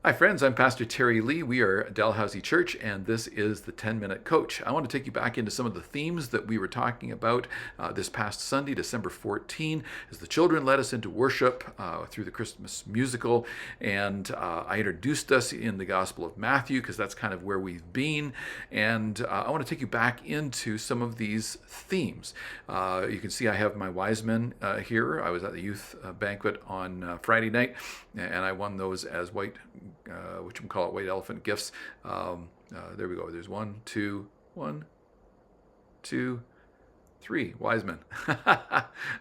Hi, friends. I'm Pastor Terry Lee. We are Dalhousie Church, and this is the 10-Minute Coach. I want to take you back into some of the themes that we were talking about this past Sunday, December 14, as the children led us into worship through the Christmas musical. And I introduced us in the Gospel of Matthew, because that's kind of where we've been. And I want to take you back into some of these themes. You can see I have my wise men here. I was at the youth banquet on Friday night, and I won those as which we call it white elephant gifts. There we go. There's one, two, three wise men.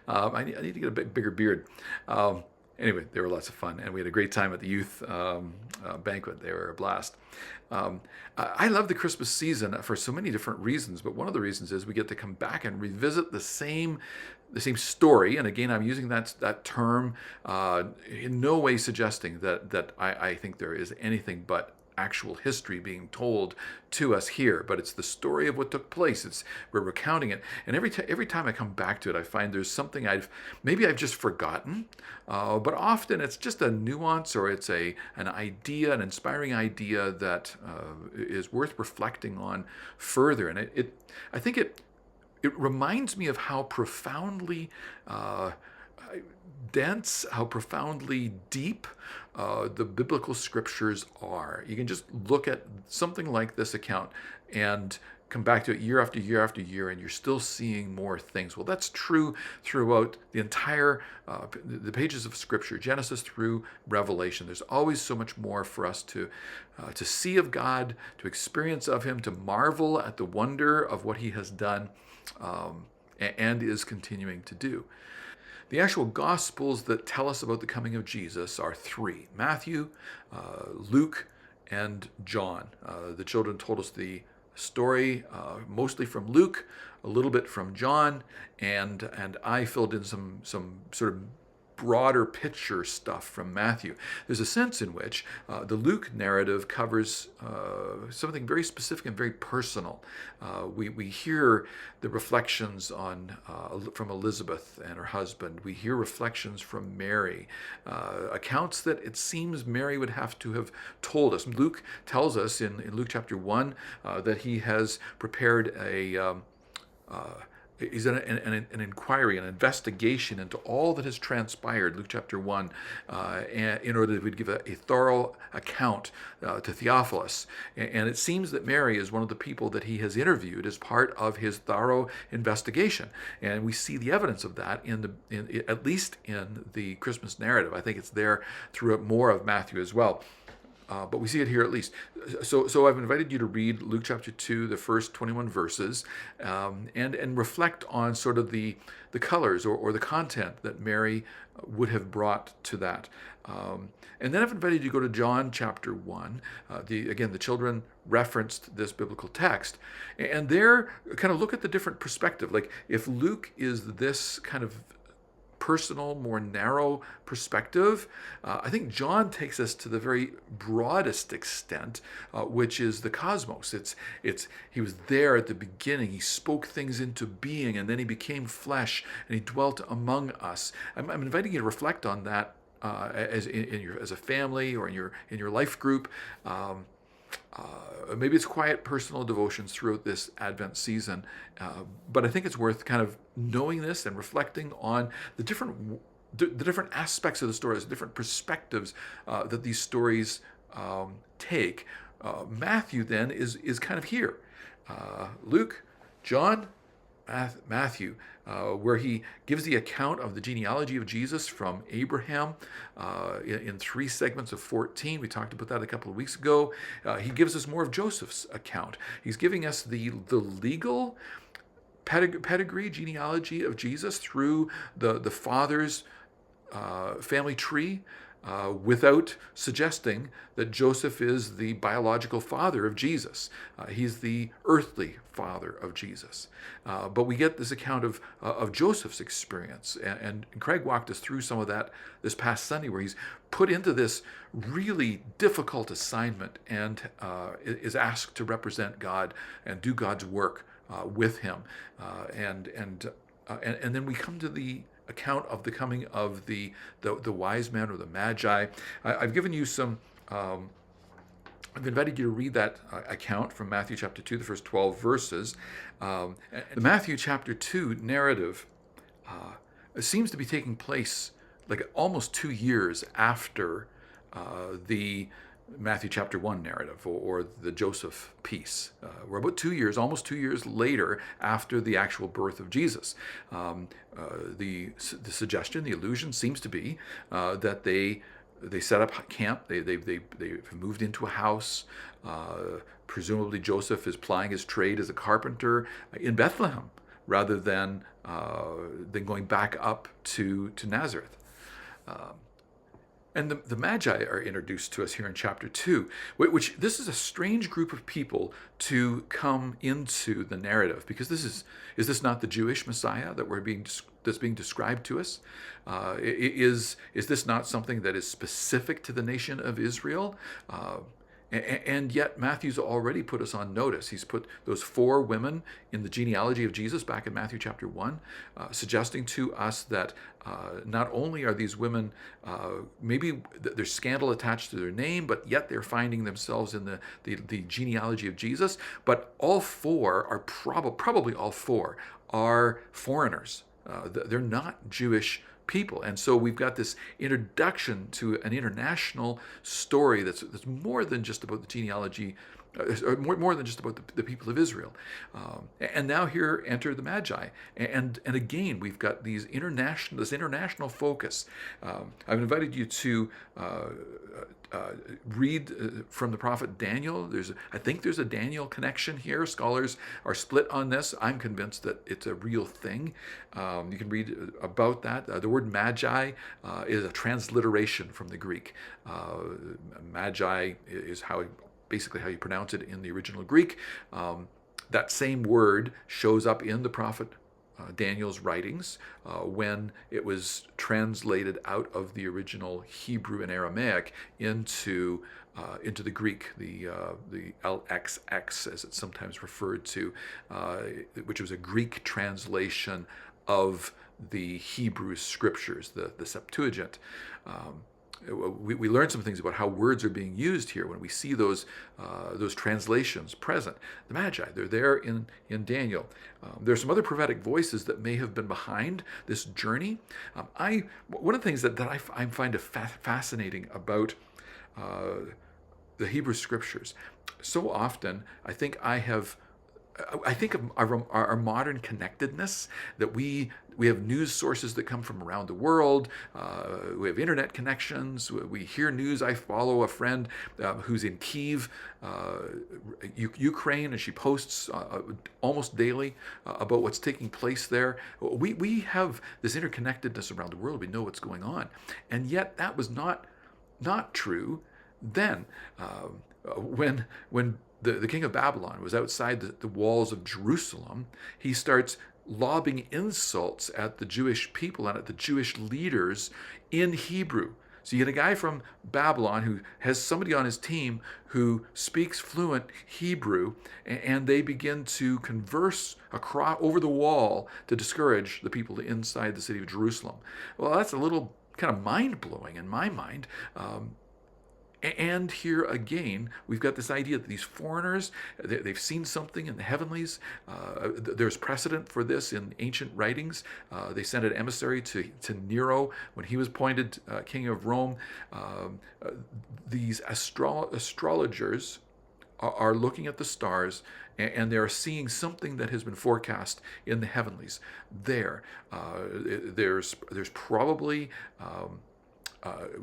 I need to get a bit bigger beard. Anyway, they were lots of fun, and we had a great time at the youth banquet. They were a blast. I love the Christmas season for so many different reasons, but one of the reasons is we get to come back and revisit the same story. And again, I'm using that term in no way suggesting that I think there is anything but actual history being told to us here, but it's the story of what took place. We're recounting it, and every time I come back to it, I find there's something I've just forgotten, but often it's just a nuance, or it's an idea, an inspiring idea that is worth reflecting on further. And I think it reminds me of how profoundly dense, how profoundly deep the biblical scriptures are. You can just look at something like this account and come back to it year after year after year, and you're still seeing more things. Well, that's true throughout the entire the pages of Scripture, Genesis through Revelation. There's always so much more for us to see of God, to experience of Him, to marvel at the wonder of what He has done and is continuing to do. The actual Gospels that tell us about the coming of Jesus are three: Matthew, Luke, and John. The children told us the story mostly from Luke, a little bit from John, and I filled in some sort of broader picture stuff from Matthew. There's a sense in which the Luke narrative covers something very specific and very personal. We hear the reflections from Elizabeth and her husband. We hear reflections from Mary, accounts that it seems Mary would have to have told us. Luke tells us in Luke chapter 1 that he has prepared he's an inquiry, an investigation into all that has transpired, Luke chapter 1, in order that we'd give a thorough account to Theophilus. And it seems that Mary is one of the people that he has interviewed as part of his thorough investigation. And we see the evidence of that at least in the Christmas narrative. I think it's there throughout more of Matthew as well. But we see it here at least. So I've invited you to read Luke chapter 2, the first 21 verses, and reflect on sort of the colors or the content that Mary would have brought to that. And then I've invited you to go to John chapter 1. Again, the children referenced this biblical text. And there, kind of look at the different perspective. Like, if Luke is this kind of personal, more narrow perspective, I think John takes us to the very broadest extent, which is the cosmos. He was there at the beginning. He spoke things into being, and then he became flesh, and he dwelt among us. I'm inviting you to reflect on that as a family, or in your life group. Maybe it's quiet personal devotions throughout this Advent season, but I think it's worth kind of knowing this and reflecting on the different aspects of the stories, the different perspectives that these stories take. Matthew then is kind of here. Luke, John, Matthew, where he gives the account of the genealogy of Jesus from Abraham in three segments of 14. We talked about that a couple of weeks ago. He gives us more of Joseph's account. He's giving us the legal pedigree, genealogy of Jesus through the father's family tree, without suggesting that Joseph is the biological father of Jesus. He's the earthly father of Jesus. But we get this account of Joseph's experience. And Craig walked us through some of that this past Sunday, where he's put into this really difficult assignment and is asked to represent God and do God's work with him. And then we come to the account of the coming of the wise men, or the magi. I've given you some I've invited you to read that account from Matthew chapter 2, the first 12 verses. The Matthew chapter 2 narrative seems to be taking place like almost 2 years after the Matthew chapter 1 narrative, or the Joseph piece. We're about 2 years, almost 2 years later after the actual birth of Jesus. The suggestion, the illusion seems to be that they set up camp. They've moved into a house. Presumably Joseph is plying his trade as a carpenter in Bethlehem, rather than going back up to Nazareth. And the Magi are introduced to us here in chapter 2, which this is a strange group of people to come into the narrative, because is this not the Jewish Messiah that's being described to us? Is this not something that is specific to the nation of Israel? And yet Matthew's already put us on notice. He's put those 4 women in the genealogy of Jesus back in Matthew chapter 1, suggesting to us that not only are these women, maybe there's scandal attached to their name, but yet they're finding themselves in the genealogy of Jesus, but all 4 are probably all 4 are foreigners. They're not Jewish people. And so we've got this introduction to an international story that's more than just about the genealogy, or more than just about the people of Israel. And now here enter the Magi. And again, we've got this international focus. I've invited you to read from the prophet Daniel. I think there's a Daniel connection here. Scholars are split on this. I'm convinced that it's a real thing. You can read about that. The word Magi is a transliteration from the Greek. Magi is basically how you pronounce it in the original Greek. That same word shows up in the prophet Daniel's writings when it was translated out of the original Hebrew and Aramaic into the Greek, the LXX, as it's sometimes referred to, which was a Greek translation of the Hebrew scriptures, the Septuagint. We learn some things about how words are being used here when we see those translations present. The Magi, they're there in Daniel. There are some other prophetic voices that may have been behind this journey. One of the things that I find fascinating about the Hebrew scriptures, so often I think of our modern connectedness, that we have news sources that come from around the world. We have internet connections. We hear news. I follow a friend who's in Kyiv, Ukraine, and she posts almost daily about what's taking place there. We have this interconnectedness around the world. We know what's going on. And yet that was not true then. When the king of Babylon was outside the walls of Jerusalem, he starts lobbing insults at the Jewish people and at the Jewish leaders in Hebrew. So you get a guy from Babylon who has somebody on his team who speaks fluent Hebrew, and they begin to converse over the wall to discourage the people inside the city of Jerusalem. Well, that's a little kind of mind-blowing in my mind. And here again, we've got this idea that these foreigners, they've seen something in the heavenlies. There's precedent for this in ancient writings. They sent an emissary to Nero when he was appointed king of Rome. These astrologers are looking at the stars, and they're seeing something that has been forecast in the heavenlies. There's probably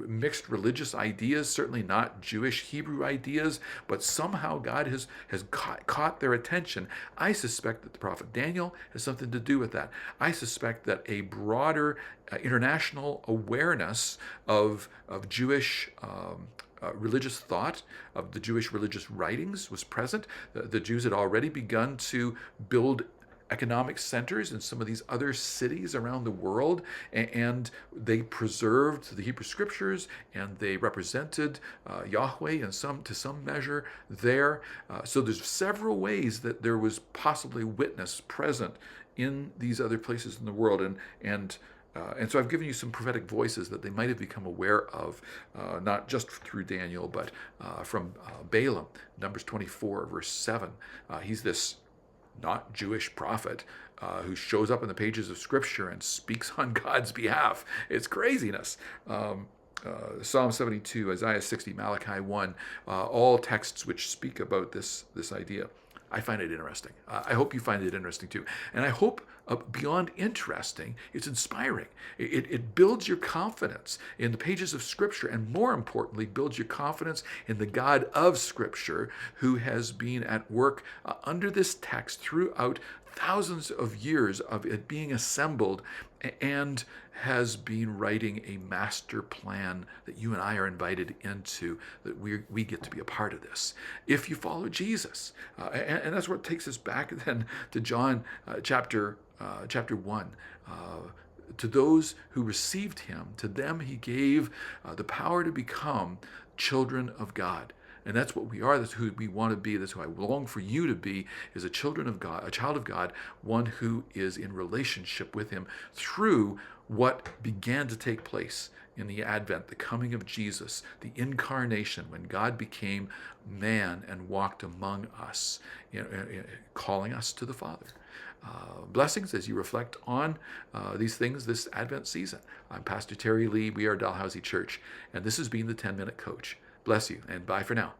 mixed religious ideas, certainly not Jewish Hebrew ideas, but somehow God has caught their attention. I suspect that the prophet Daniel has something to do with that. I suspect that a broader international awareness of Jewish religious thought, of the Jewish religious writings was present. The Jews had already begun to build economic centers in some of these other cities around the world, and they preserved the Hebrew scriptures, and they represented Yahweh to some measure there. So there's several ways that there was possibly witness present in these other places in the world, and And so I've given you some prophetic voices that they might have become aware of, not just through Daniel, but from Balaam, Numbers 24, verse 7. He's this not Jewish prophet who shows up in the pages of Scripture and speaks on God's behalf. It's craziness. Psalm 72, Isaiah 60, Malachi 1, all texts which speak about this idea. I find it interesting. I hope you find it interesting too. And I hope beyond interesting, it's inspiring. It builds your confidence in the pages of Scripture, and more importantly, builds your confidence in the God of Scripture, who has been at work under this text throughout thousands of years of it being assembled, and has been writing a master plan that you and I are invited into, that we get to be a part of this if you follow Jesus. And that's what takes us back then to John chapter 1. To those who received him, to them he gave the power to become children of God. And that's what we are. That's who we want to be. That's who I long for you to be, is a children of God, a child of God, one who is in relationship with him through what began to take place in the Advent, the coming of Jesus, the incarnation, when God became man and walked among us, calling us to the Father. Blessings as you reflect on these things this Advent season. I'm Pastor Terry Lee. We are Dalhousie Church, and this has been the 10-Minute Coach. Bless you, and bye for now.